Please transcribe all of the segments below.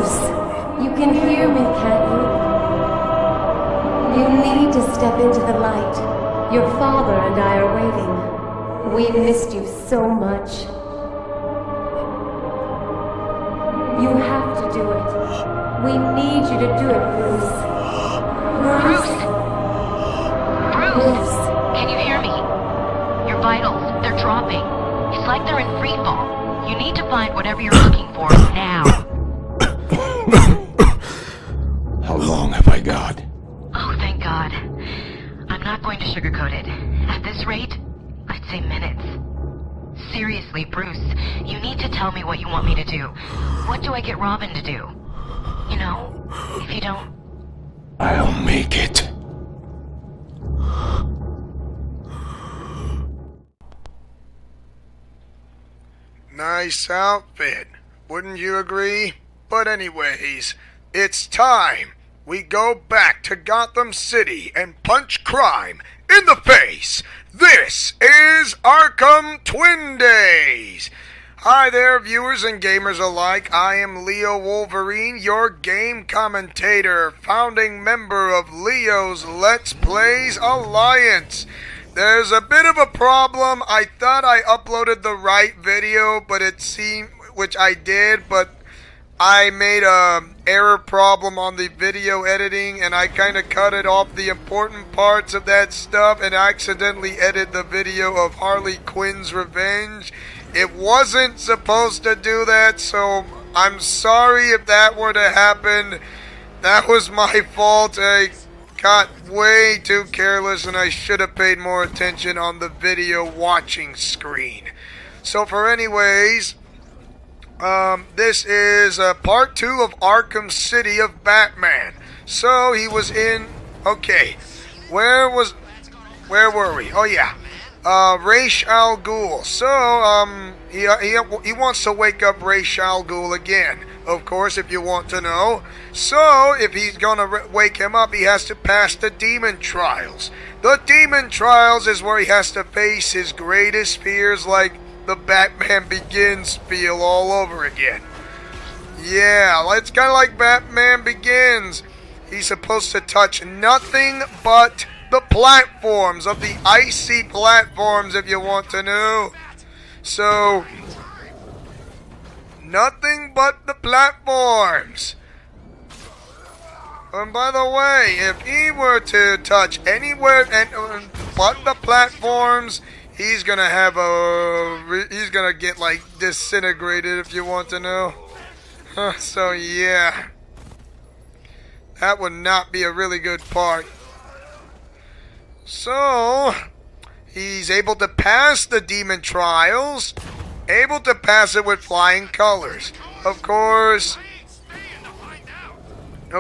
Bruce, you can hear me, can't you? You need to step into the light. Your father and I are waiting. We missed you so much. You have to do it. We need you to do it, Bruce. Bruce! Bruce! Can you hear me? Your vitals, they're dropping. It's like they're in free fall. You need to find whatever you're looking for now. How long have I got? Oh, thank God. I'm not going to sugarcoat it. At this rate, I'd say minutes. Seriously, Bruce, you need to tell me what you want me to do. What do I get Robin to do? You know, if you don't... I'll make it. Nice outfit, wouldn't you agree? But anyways, it's time we go back to Gotham City and punch crime in the face. This is Arkham Twin Days. Hi there, viewers and gamers alike. I am Leo Wolverine, your game commentator, founding member of Leo's Let's Plays Alliance. There's a bit of a problem. I thought I uploaded the right video, but it seemed, which I did, but I made a error problem on the video editing, and I kind of cut it off the important parts of that stuff and accidentally edited the video of Harley Quinn's revenge. It wasn't supposed to do that, so I'm sorry if that were to happen. That was my fault. I got way too careless and I should have paid more attention on the video watching screen. So for anyways, this is part 2 of Arkham City of Batman. So he was in, okay, where were we? Oh yeah, Ra's al Ghul. So he wants to wake up Ra's al Ghul again, of course, if you want to know. So if he's gonna wake him up, he has to pass the demon trials. The demon trials is where he has to face his greatest fears, like the Batman Begins feel all over again. Yeah, it's kind of like Batman Begins. He's supposed to touch nothing but the platforms, of the icy platforms, if you want to know. So, nothing but the platforms. And by the way, if he were to touch anywhere but the platforms, he's gonna have he's gonna get like disintegrated, if you want to know. So yeah, that would not be a really good part. So he's able to pass the demon trials, able to pass it with flying colors. Of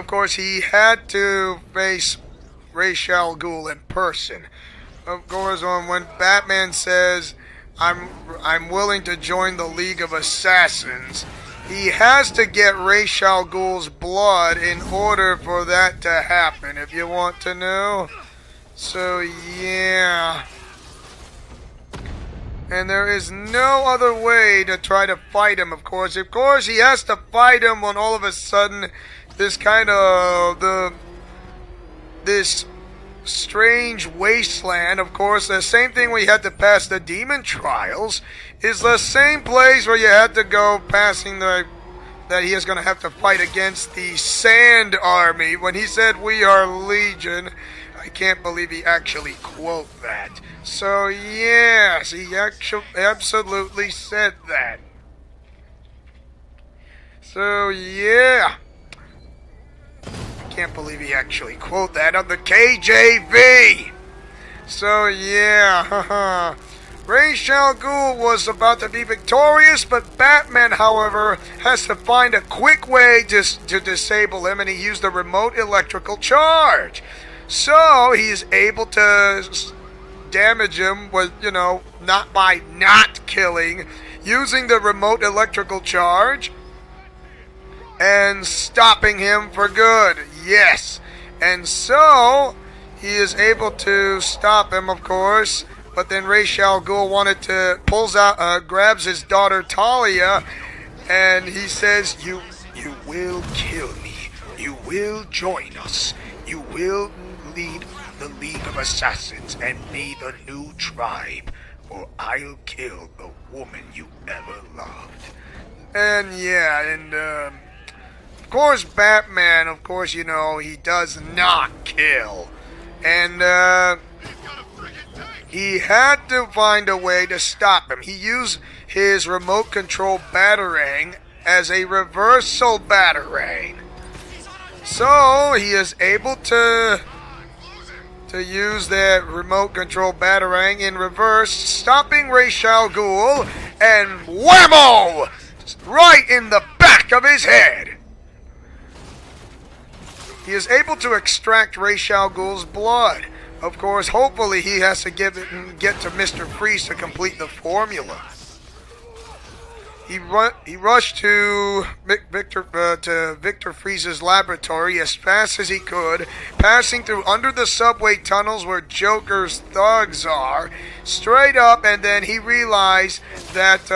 course, he had to face Ra's al Ghul in person. Of course, when Batman says, I'm willing to join the League of Assassins, he has to get Ra's al Ghul's blood in order for that to happen, if you want to know. So, yeah. And there is no other way to try to fight him, of course. Of course, he has to fight him when all of a sudden this kind of, this strange wasteland, of course, the same thing where you had to pass the demon trials, is the same place where you had to go passing that he is going to have to fight against the Sand Army. When he said, "We are Legion," I can't believe he actually quote that. So yes, he actually absolutely said that. So yeah, can't believe he actually quote that on the KJV. So yeah, Ra's al Ghul was about to be victorious, but Batman, however, has to find a quick way to disable him, and he used the remote electrical charge. So he's able to damage him with, not by not killing, using the remote electrical charge and stopping him for good. Yes. And so he is able to stop him, of course. But then Ra's al Ghul grabs his daughter Talia, and he says, You will kill me. You will join us. You will lead the League of Assassins and be the new tribe. Or I'll kill the woman you ever loved. And yeah, and of course Batman, of course, you know, he does not kill. And he had to find a way to stop him. He used his remote control batarang as a reversal batarang. So he is able to use that remote control batarang in reverse, stopping Ra's al Ghul, and whammo! Right in the back of his head. He is able to extract Ra's al Ghul's blood. Of course, hopefully he has to get to Mr. Freeze to complete the formula. He rushed to Victor Freeze's laboratory as fast as he could, passing through under the subway tunnels where Joker's thugs are, straight up, and then he realized that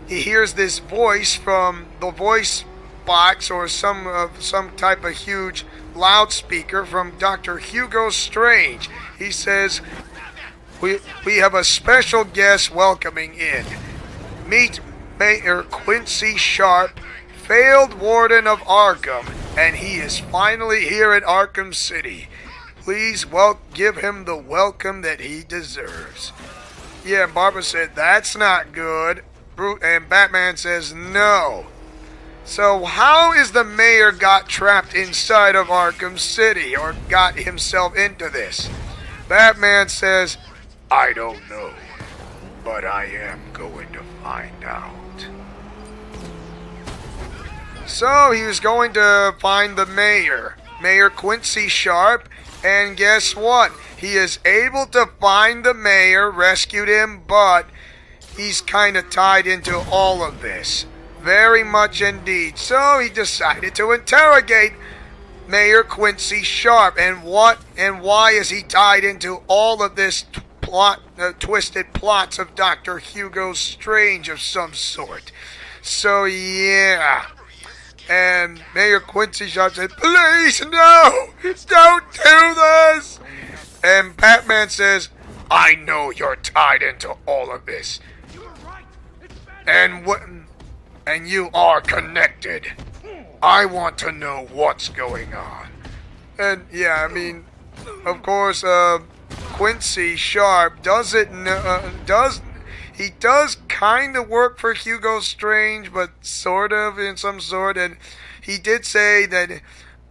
he hears this voice from the voice box or some type of huge loudspeaker from Dr. Hugo Strange. He says, "We have a special guest welcoming in. Meet Mayor Quincy Sharp, failed warden of Arkham, and he is finally here at Arkham City. Please give him the welcome that he deserves." Yeah, and Barbara said, "That's not good." And Batman says, "No." So how is the mayor got trapped inside of Arkham City, or got himself into this? Batman says, "I don't know, but I am going to find out." So he was going to find the mayor, Mayor Quincy Sharp, and guess what? He is able to find the mayor, rescued him, but he's kind of tied into all of this. Very much indeed. So he decided to interrogate Mayor Quincy Sharp. And why is he tied into all of this twisted plots of Dr. Hugo Strange of some sort? So yeah. And Mayor Quincy Sharp said, "Please, no! Don't do this!" And Batman says, "I know you're tied into all of this. And you are connected. I want to know what's going on." And yeah, I mean, of course, Quincy Sharp does kind of work for Hugo Strange, but sort of in some sort. And he did say that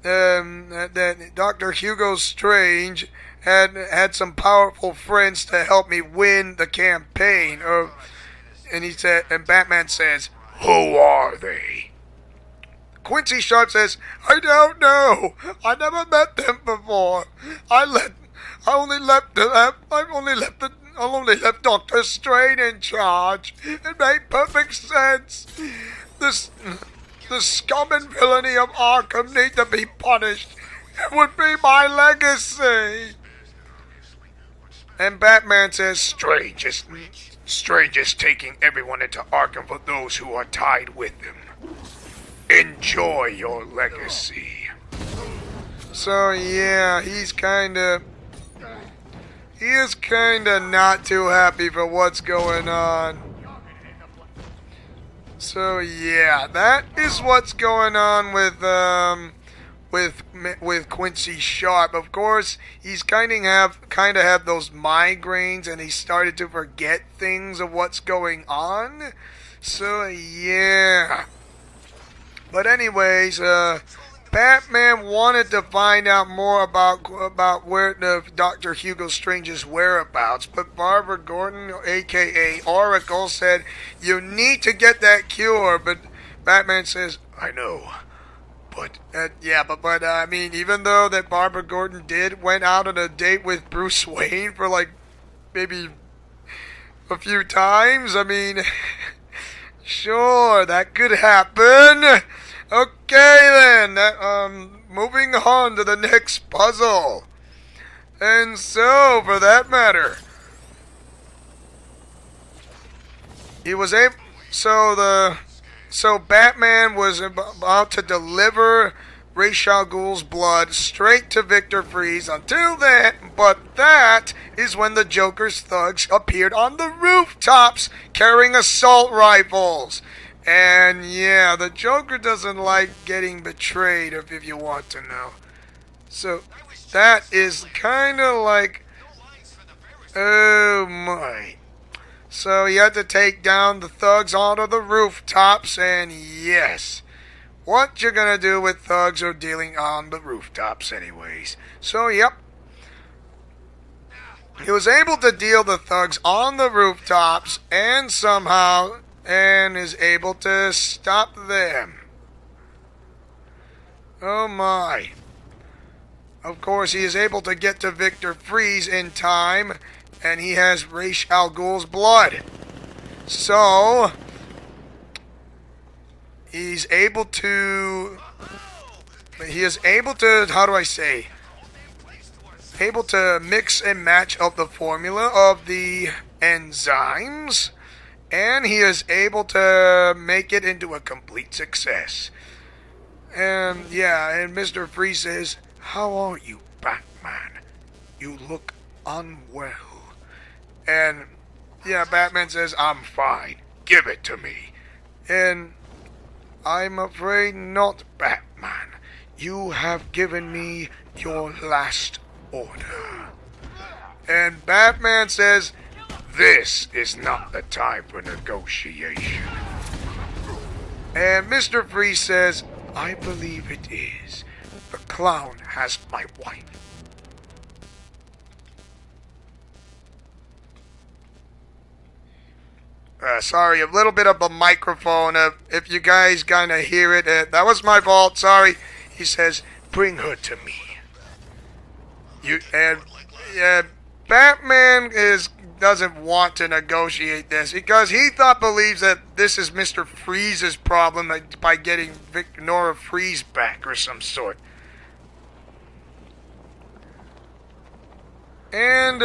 that Dr. Hugo Strange had some powerful friends to help me win the campaign. And he said, and Batman says, "Who are they?" Quincy Sharp says, "I don't know. I never met them before. I only left Dr. Strange in charge. It made perfect sense. The scum and villainy of Arkham need to be punished. It would be my legacy." And Batman says, Strange is taking everyone into Arkham for those who are tied with him. Enjoy your legacy." So yeah, he is kinda not too happy for what's going on. So yeah, that is what's going on with Quincy Sharp. Of course, he's kind of have those migraines, and he started to forget things of what's going on. So yeah. But anyways, Batman wanted to find out more about where Dr. Hugo Strange's whereabouts, but Barbara Gordon, aka Oracle, said, "You need to get that cure." But Batman says, "I know. But I mean, even though that Barbara Gordon went out on a date with Bruce Wayne for like maybe a few times, I mean, sure, that could happen. Okay then, moving on to the next puzzle. And so, for that matter, So Batman was about to deliver Ra's al Ghul's blood straight to Victor Freeze until then, but that is when the Joker's thugs appeared on the rooftops carrying assault rifles. And yeah, the Joker doesn't like getting betrayed, if you want to know. So that is kind of like, oh my. So you had to take down the thugs onto the rooftops, and yes, what you gonna do with thugs are dealing on the rooftops anyways. So yep, he was able to deal the thugs on the rooftops and somehow is able to stop them. Oh my. Of course, he is able to get to Victor Freeze in time, and he has Ra's al Ghul's blood. So he is able to, how do I say, able to mix and match up the formula of the enzymes, and he is able to make it into a complete success. And yeah, and Mr. Freeze says, "How are you, Batman? You look unwell." And yeah, Batman says, "I'm fine. Give it to me." And "I'm afraid not, Batman. You have given me your last order." And Batman says, "This is not the time for negotiation." And Mr. Freeze says, "I believe it is. The clown has my wife." Sorry, a little bit of a microphone. If you guys kind of hear it, that was my fault. Sorry. He says, "Bring her to me." Batman doesn't want to negotiate this because he believes that this is Mr. Freeze's problem by getting Nora Freeze back or some sort. And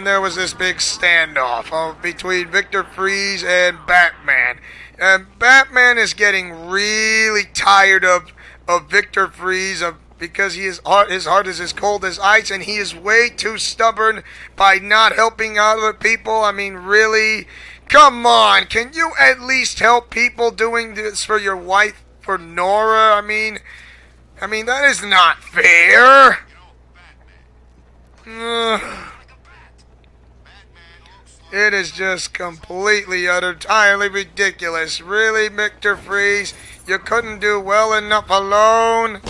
there was this big standoff between Victor Freeze and Batman. And Batman is getting really tired of Victor Freeze because his heart is as cold as ice, and he is way too stubborn by not helping other people. I mean, really? Come on, can you at least help people doing this for your wife, for Nora? I mean that is not fair. It is just completely, entirely ridiculous. Really, Victor Freeze? You couldn't do well enough alone?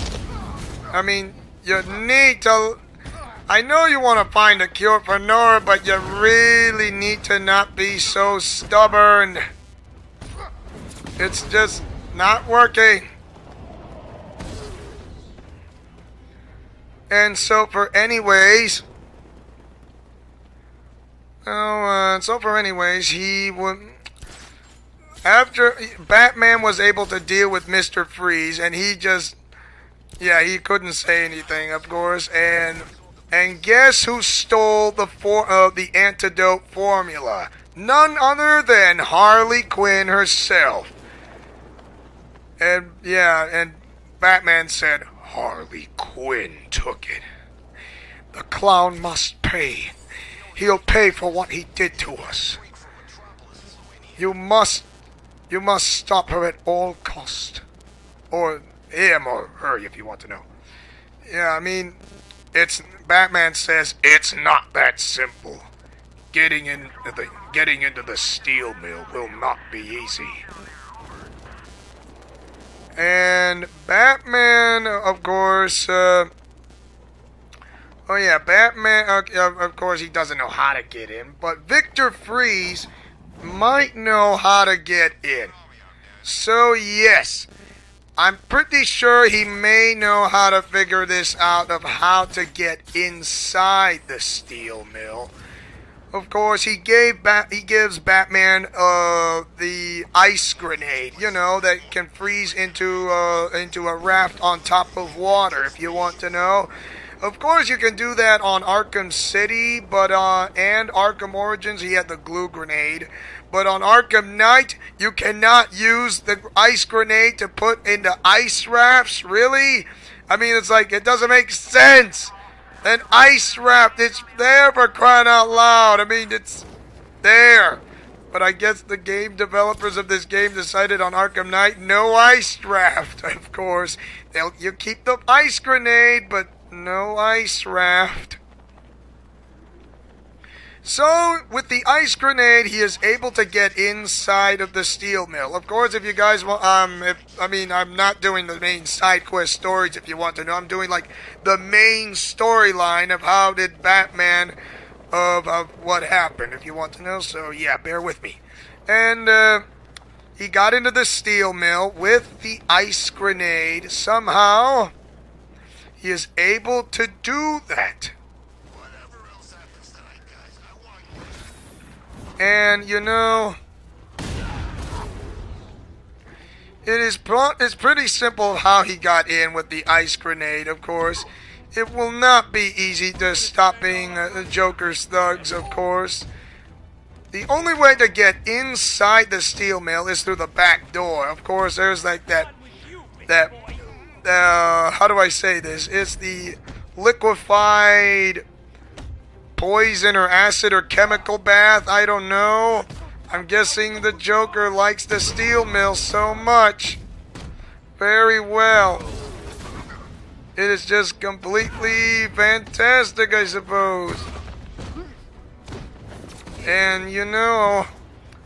I mean, you need to... I know you want to find a cure for Nora, but you really need to not be so stubborn. It's just not working. And so for anyways... he would... After Batman was able to deal with Mr. Freeze, and he just... Yeah, he couldn't say anything, of course, and guess who stole the antidote formula? None other than Harley Quinn herself. And yeah, and Batman said, "Harley Quinn took it. The clown must pay. He'll pay for what he did to us. You must stop her at all cost. Or him or her, if you want to know." Yeah, I mean, Batman says it's not that simple. Getting into the steel mill will not be easy. And Batman, of course, Batman, of course, he doesn't know how to get in, but Victor Freeze might know how to get in. So yes, I'm pretty sure he may know how to figure this out of how to get inside the steel mill. Of course, he gives Batman the ice grenade, that can freeze into a raft on top of water, if you want to know. Of course, you can do that on Arkham City, and Arkham Origins, he had the glue grenade. But on Arkham Knight, you cannot use the ice grenade to put into ice rafts? Really? I mean, it's like, it doesn't make sense. An ice raft, it's there for crying out loud. I mean, it's there. But I guess the game developers of this game decided on Arkham Knight, no ice raft, of course. You keep the ice grenade, but no ice raft. So, with the ice grenade, he is able to get inside of the steel mill. Of course, if you guys want, I'm not doing the main side quest stories, if you want to know. I'm doing, like, the main storyline of how did Batman, of what happened, if you want to know. So, yeah, bear with me. And, he got into the steel mill with the ice grenade. Somehow, he is able to do that. And, you know, it's pretty simple how he got in with the ice grenade, of course. It will not be easy to stopping the Joker's thugs, of course. The only way to get inside the steel mill is through the back door. Of course, there's like that, how do I say this? It's the liquefied poison or acid or chemical bath, I don't know. I'm guessing the Joker likes the steel mill so much. Very well. It is just completely fantastic, I suppose. And you know,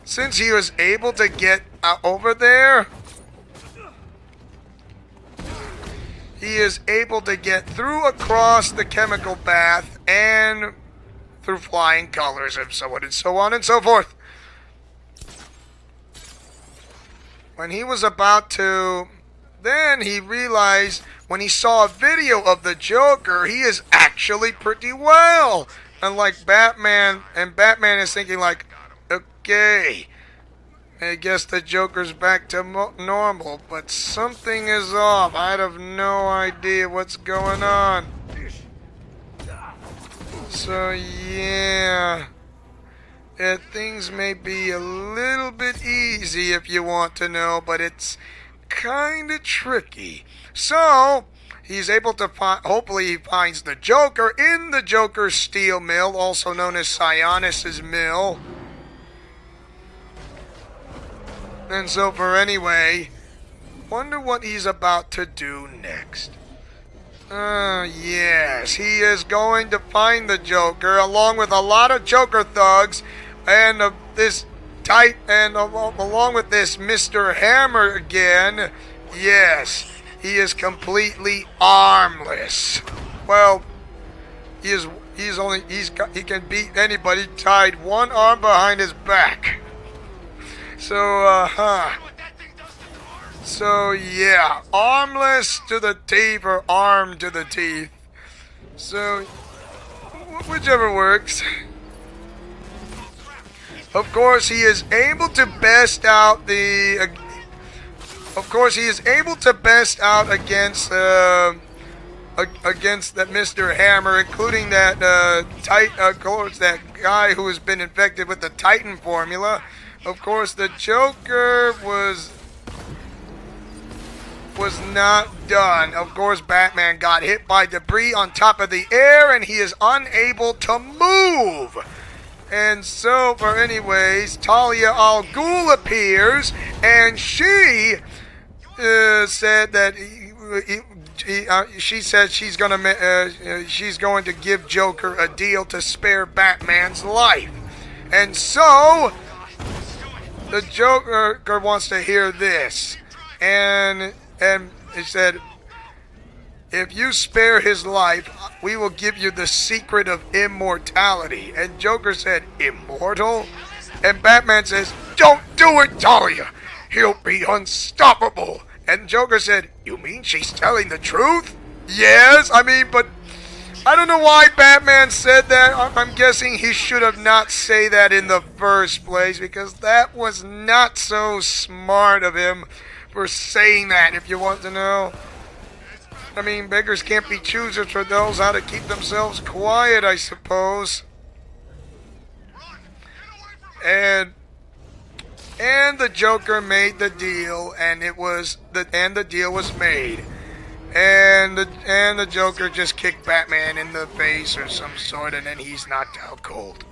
since he was able to get over there, he is able to get through across the chemical bath and through flying colors and so on and so forth. When he was about to, then he realized when he saw a video of the Joker, he is actually pretty well. Unlike Batman, and Batman is thinking like, okay, I guess the Joker's back to normal, but something is off. I have no idea what's going on. So, yeah, things may be a little bit easy if you want to know, but it's kind of tricky. So, he's able to find, hopefully he finds the Joker in the Joker's steel mill, also known as Sionis' mill. And so, for anyway, wonder what he's about to do next. Yes, he is going to find the Joker along with a lot of Joker thugs and along with this Mr. Hammer again. Yes, he is completely armless. Well, he can beat anybody tied one arm behind his back. So, So, yeah, armless to the teeth or armed to the teeth. So, whichever works. Of course, he is able to best out the... Of course, he is able to best out against that Mr. Hammer, including that that guy who has been infected with the Titan formula. Of course, the Joker was not done. Of course, Batman got hit by debris on top of the air, and he is unable to move. And so, for anyways, Talia al Ghul appears, and she said that she said she's going to give Joker a deal to spare Batman's life. And so, the Joker wants to hear this, and he said, if you spare his life, we will give you the secret of immortality. And Joker said, immortal? And Batman says, don't do it, Talia. He'll be unstoppable. And Joker said, you mean she's telling the truth? Yes, but I don't know why Batman said that. I'm guessing he should have not said that in the first place, because that was not so smart of him for saying that, if you want to know. Beggars can't be choosers for those how to keep themselves quiet, I suppose. And And the Joker made the deal, and the deal was made. And the Joker just kicked Batman in the face or some sort, and then he's knocked out cold.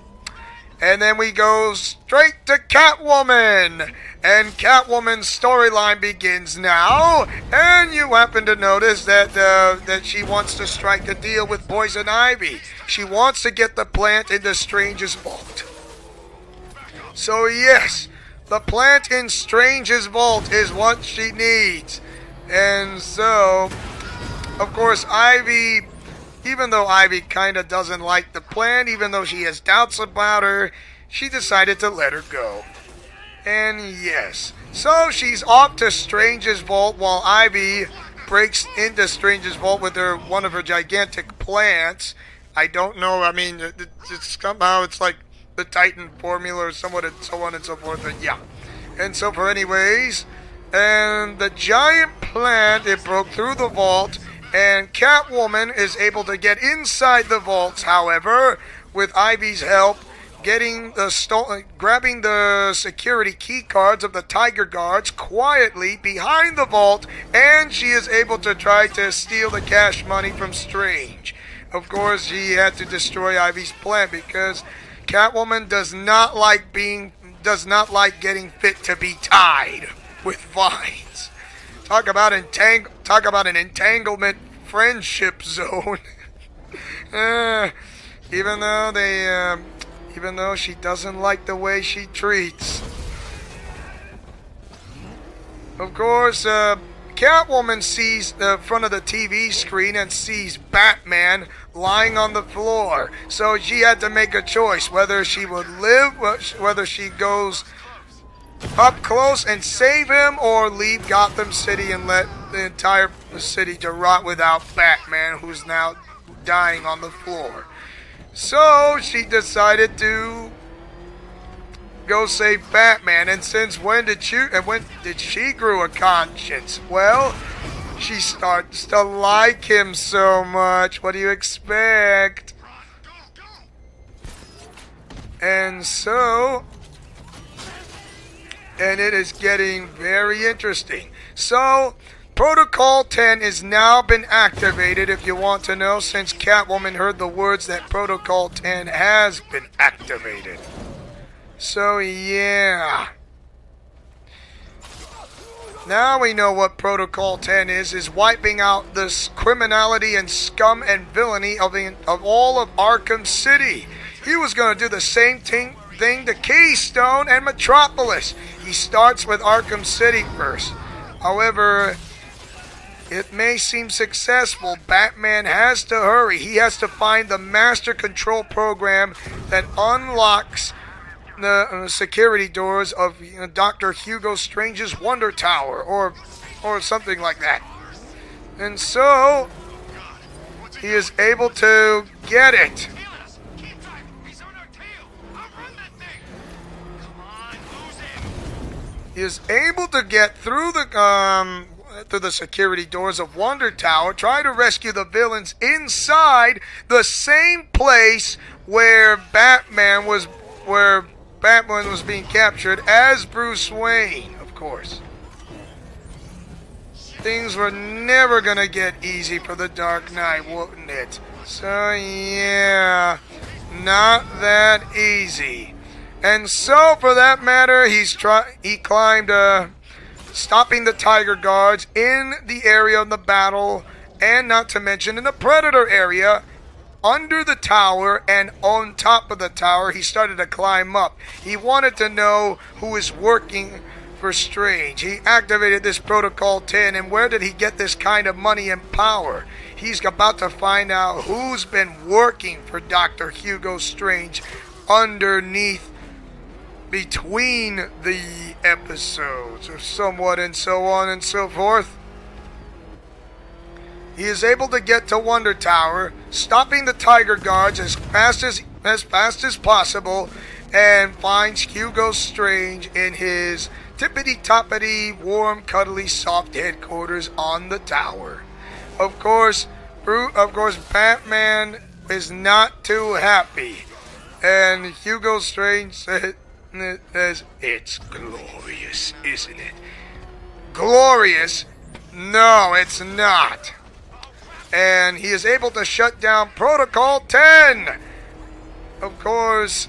And then we go straight to Catwoman. And Catwoman's storyline begins now. And you happen to notice that she wants to strike a deal with Poison Ivy. She wants to get the plant into Strange's vault. So yes, the plant in Strange's vault is what she needs. And so, of course, Ivy, even though Ivy kind of doesn't like the plant, even though she has doubts about her, she decided to let her go. And yes, so she's off to Strange's vault while Ivy breaks into Strange's vault with one of her gigantic plants. I don't know, I mean, somehow it's like the Titan formula or somewhat and so on and so forth, but yeah. And so for anyways, and the giant plant, it broke through the vault, and Catwoman is able to get inside the vaults, however, with Ivy's help, grabbing the security key cards of the Tiger Guards quietly behind the vault, and she is able to try to steal the cash money from Strange. Of course, she had to destroy Ivy's plant because Catwoman does not like getting fit to be tied with vines. Talk about an entanglement friendship zone. Even though she doesn't like the way she treats. Of course, Catwoman sees the front of the TV screen and sees Batman lying on the floor. So she had to make a choice whether she would live, whether she goes up close and save him, or leave Gotham City and let the entire city to rot without Batman, who's now dying on the floor. So she decided to go save Batman. And since when did she grow a conscience? Well, she starts to like him so much. What do you expect? And so, and it is getting very interesting. So, Protocol 10 has now been activated, if you want to know, since Catwoman heard the words that Protocol 10 has been activated. So, yeah. Now we know what Protocol 10 is wiping out this criminality and scum and villainy of all of Arkham City. He was going to do the same thing to Keystone and Metropolis. He starts with Arkham City first. However, it may seem successful. Batman has to hurry. He has to find the master control program that unlocks the security doors of Dr. Hugo Strange's Wonder Tower, or something like that. And so, he is able to get it. He is able to get through the security doors of Wonder Tower, try to rescue the villains inside the same place where Batman was being captured as Bruce Wayne, of course. Things were never gonna get easy for the Dark Knight, wouldn't it? So yeah, not that easy. And so, for that matter, he climbed, stopping the Tiger Guards in the area of the battle, and not to mention in the Predator area, under the tower and on top of the tower. He started to climb up. He wanted to know who is working for Strange. He activated this Protocol 10, and where did he get this kind of money and power? He's about to find out who's been working for Dr. Hugo Strange underneath, between the episodes, or somewhat, and so on and so forth. He is able to get to Wonder Tower, stopping the Tiger Guards as fast as possible, and finds Hugo Strange in his tippity-toppity, warm, cuddly, soft headquarters on the tower. Of course, Batman is not too happy, and Hugo Strange said, It says, it's glorious, isn't it? Glorious? No, it's not. And he is able to shut down Protocol 10. Of course,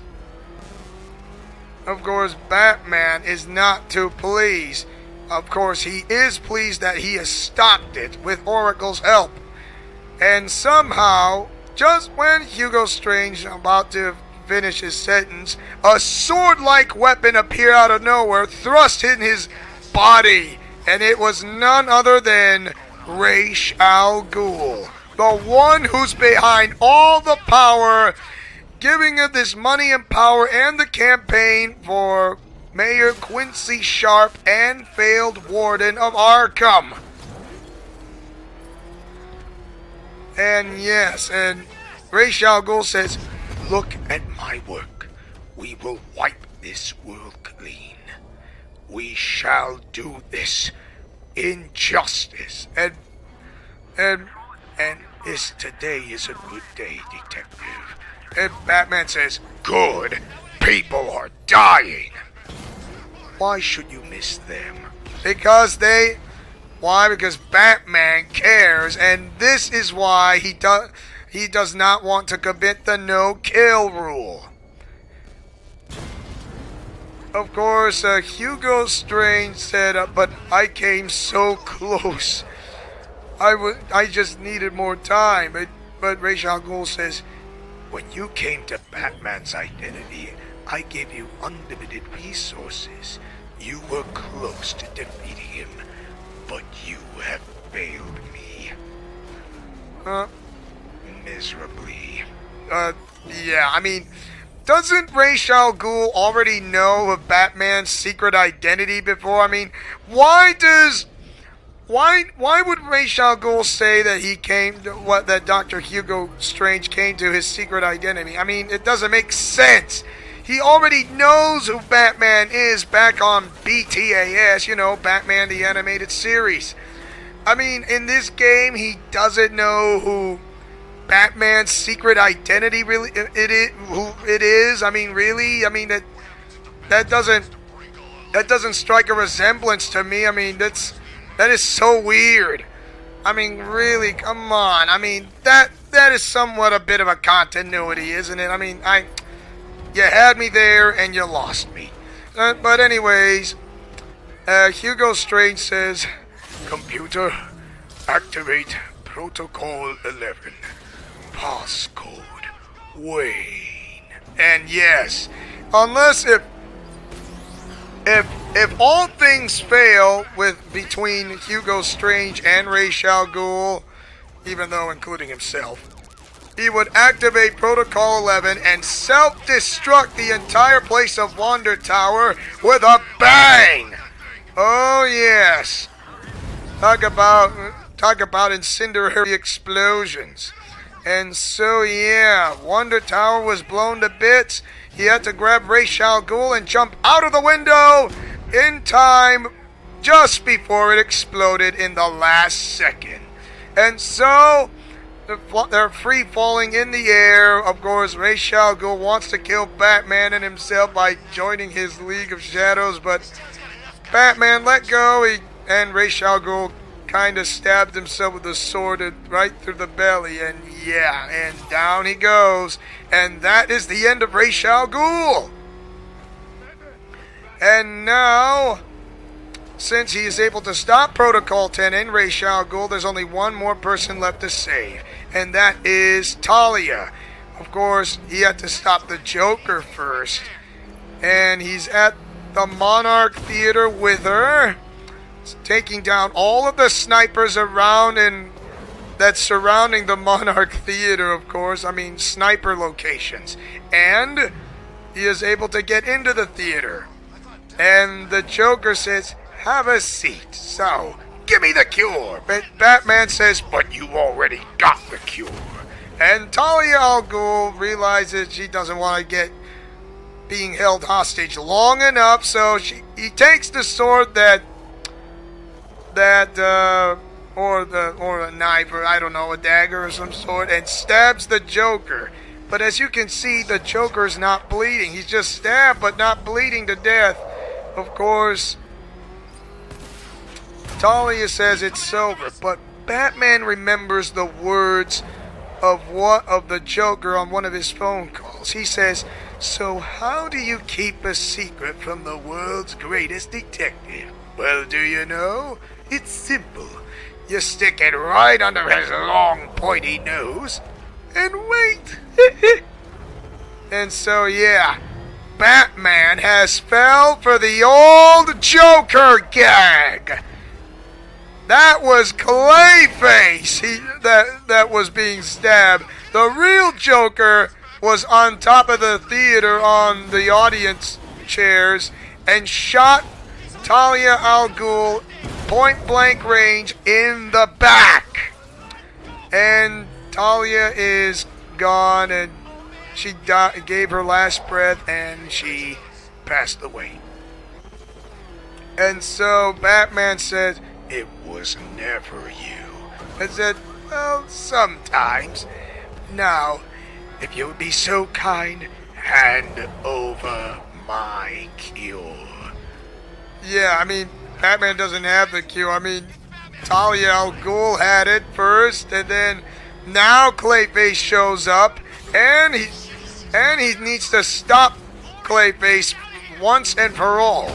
Batman is not too pleased. Of course, he is pleased that he has stopped it with Oracle's help. And somehow, just when Hugo Strange is about to finish his sentence, a sword-like weapon appeared out of nowhere, thrust in his body. And it was none other than Ra's al Ghul, the one who's behind all the power, giving him this money and power and the campaign for Mayor Quincy Sharp and failed warden of Arkham. And yes, and Ra's al Ghul says, look at my work. We will wipe this world clean. We shall do this in justice. And this today is a good day, detective. And Batman says, good. People are dying. Why should you miss them? Because why? Because Batman cares, and this is why he does not want to commit the no-kill rule. Of course, Hugo Strange said, but I came so close. I just needed more time. But Ra's al Ghul says, when you came to Batman's identity, I gave you unlimited resources. You were close to defeating him, but you have failed me. Miserably. Yeah, I mean, doesn't Ra's al Ghul already know of Batman's secret identity before? I mean, why would Ra's al Ghul say that he came to that Dr. Hugo Strange came to his secret identity? I mean, it doesn't make sense. He already knows who Batman is back on BTAS, you know, Batman the Animated Series. I mean, in this game, he doesn't know who Batman's secret identity really who it is. I mean, really? I mean, that doesn't strike a resemblance to me. I mean, that is so weird. I mean, really, come on. I mean, that is somewhat a bit of a continuity, isn't it? I mean, you had me there and you lost me. But anyways, Hugo Strange says, computer, activate Protocol 11. Passcode Wayne. And yes, unless if all things fail between Hugo Strange and Ra's al Ghul, even though including himself, he would activate Protocol 11 and self-destruct the entire place of Wonder Tower with a bang. Oh yes. Talk about incendiary explosions. And so yeah, Wonder Tower was blown to bits. He had to grab Ra's al Ghul and jump out of the window in time just before it exploded in the last second. And so they're free falling in the air. Of course, Ra's al Ghul wants to kill Batman and himself by joining his League of Shadows, but Batman let go, and Ra's al Ghul kind of stabbed himself with a sword right through the belly, and yeah, and down he goes. And that is the end of Ra's al Ghul. And now, since he is able to stop Protocol 10 and Ra's al Ghul, there's only one more person left to save, and that is Talia. Of course, he had to stop the Joker first, and he's at the Monarch Theater with her, taking down all of the snipers around and that's surrounding the Monarch Theater, of course. I mean, sniper locations. And he is able to get into the theater. And the Joker says, have a seat. So, give me the cure. But Batman says, but you already got the cure. And Talia al Ghul realizes she doesn't want to get being held hostage long enough, so he takes the sword or a knife, or I don't know, a dagger or some sort, and stabs the Joker. But as you can see, the Joker's not bleeding. He's just stabbed, but not bleeding to death. Of course, Talia says it's over, but Batman remembers the words of the Joker on one of his phone calls. He says, "So how do you keep a secret from the world's greatest detective?" Well, do you know? It's simple. You stick it right under his long, pointy nose and wait. And so, yeah, Batman has fell for the old Joker gag. That was Clayface that was being stabbed. The real Joker was on top of the theater on the audience chairs and shot Talia al Ghul point blank range in the back. And Talia is gone, and she gave her last breath and she passed away. And so Batman says, "It was never you." I said, "Well, sometimes. Now, if you would be so kind, hand over my cure." Yeah, I mean, Batman doesn't have the cure. I mean, Talia al Ghul had it first, and then now Clayface shows up, and he needs to stop Clayface once and for all.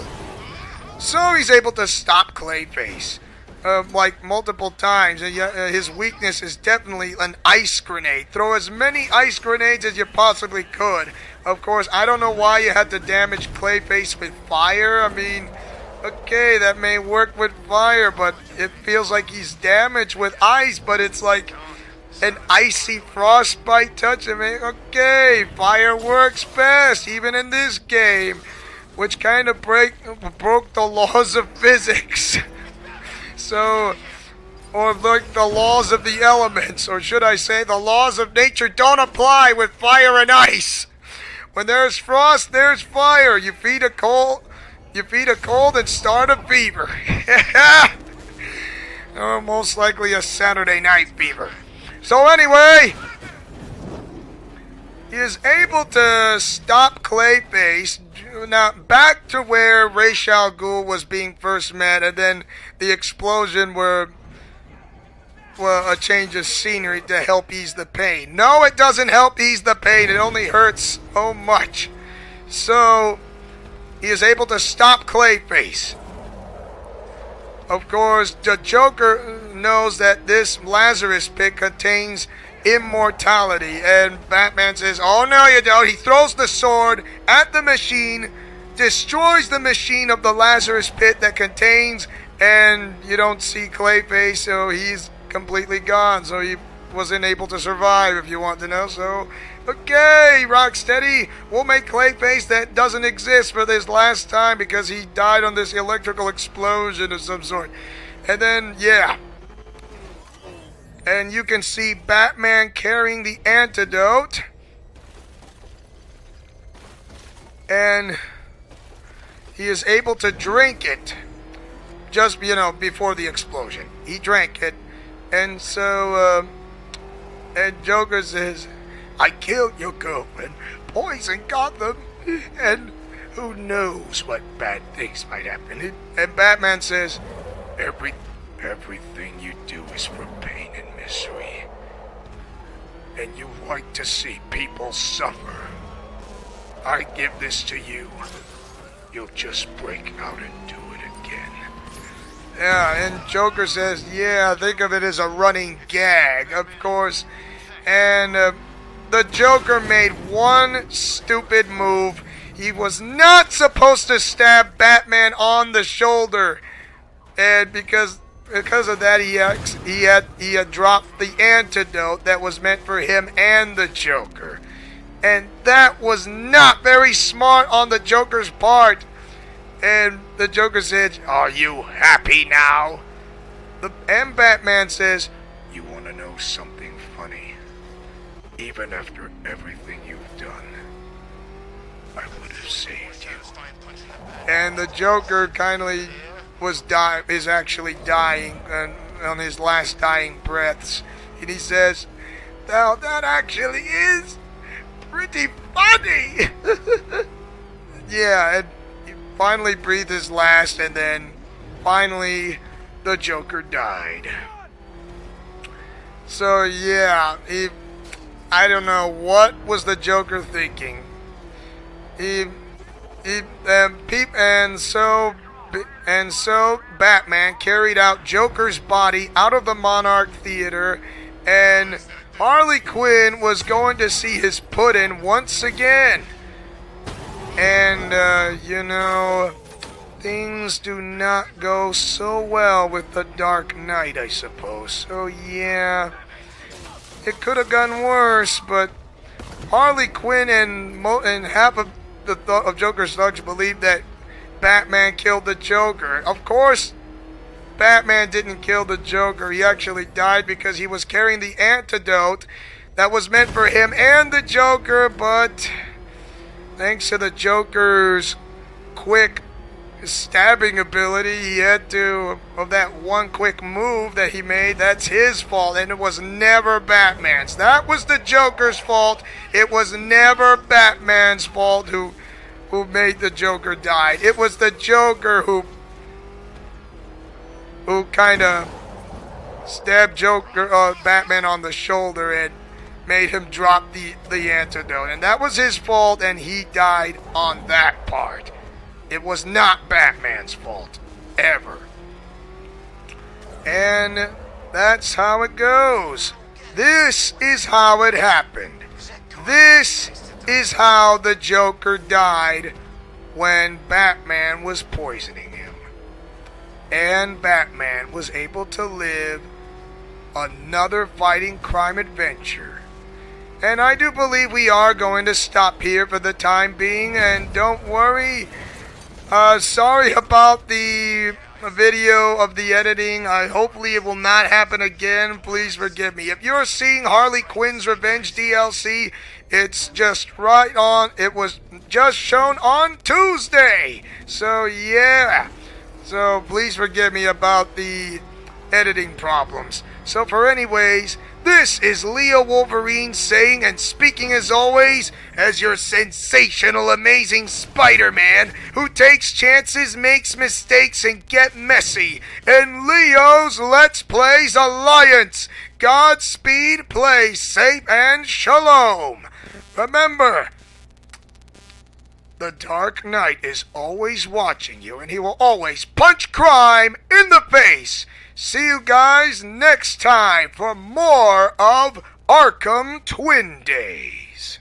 So he's able to stop Clayface. Like multiple times, and his weakness is definitely an ice grenade. Throw as many ice grenades as you possibly could. Of course, I don't know why you had to damage Clayface with fire. I mean, okay, that may work with fire, but it feels like he's damaged with ice, but it's like an icy frostbite touch. I mean, okay, fire works best, even in this game, which kind of broke the laws of physics. So, or like the laws of the elements, or should I say the laws of nature don't apply with fire and ice. When there's frost, there's fire. You feed a cold and start a fever. Or most likely a Saturday night fever. So anyway, he is able to stop Clayface. Now, back to where Ra's al Ghul was being first met, and then the explosion were a change of scenery to help ease the pain. No, it doesn't help ease the pain. It only hurts so much. So, he is able to stop Clayface. Of course, the Joker knows that this Lazarus pit contains immortality, and Batman says, "Oh no you don't." He throws the sword at the machine, destroys the machine of the Lazarus pit that contains, and you don't see Clayface, so he's completely gone. So he wasn't able to survive, if you want to know. So, okay, Rocksteady, we'll make Clayface that doesn't exist for this last time because he died on this electrical explosion of some sort. And then, yeah. And you can see Batman carrying the antidote. And he is able to drink it. Just, before the explosion. He drank it. And so, and Joker says, "I killed your girlfriend, poisoned Gotham, and who knows what bad things might happen." And Batman says, Everything you do is for pain and misery. And you like to see people suffer. I give this to you. You'll just break out and do it again. Yeah, and Joker says, yeah, think of it as a running gag, of course. And the Joker made one stupid move. He was not supposed to stab Batman on the shoulder. And because of that, he had dropped the antidote that was meant for him and the Joker. And that was not very smart on the Joker's part. And the Joker said, "Are you happy now?" And Batman says, "You want to know something funny? Even after everything you've done, I would have saved you." And the Joker kindly is actually dying on his last dying breaths. And he says, "Now that actually is pretty funny. Yeah, and he finally breathed his last, and then finally the Joker died. So yeah, I don't know what was the Joker thinking. And so Batman carried out Joker's body out of the Monarch Theater, and Harley Quinn was going to see his pudding once again. And, you know, things do not go so well with the Dark Knight, I suppose. So, yeah, it could have gone worse, but Harley Quinn and half of Joker's thugs believe that Batman killed the Joker. Of course, Batman didn't kill the Joker. He actually died because he was carrying the antidote that was meant for him and the Joker, but thanks to the Joker's quick stabbing ability, he had to, of that one quick move that he made, that's his fault, and it was never Batman's. That was the Joker's fault. It was never Batman's fault who made the Joker die. It was the Joker who kind of stabbed Batman on the shoulder and made him drop the antidote. And that was his fault, and he died on that part. It was not Batman's fault. Ever. And that's how it goes. This is how it happened. This is how the Joker died when Batman was poisoning him. And Batman was able to live another fighting crime adventure. And I do believe we are going to stop here for the time being, and don't worry. Sorry about the video of the editing. Hopefully it will not happen again. Please forgive me. If you're seeing Harley Quinn's Revenge DLC, it's just right on. It was just shown on Tuesday. So yeah. So please forgive me about the editing problems. So for anyways, this is Leo Wolverine saying and speaking as always as your sensational, amazing Spider-Man who takes chances, makes mistakes, and get messy. And Leo's Let's Plays Alliance. Godspeed, play safe, and shalom. Remember, the Dark Knight is always watching you, and he will always punch crime in the face. See you guys next time for more of Arkham Twin Days.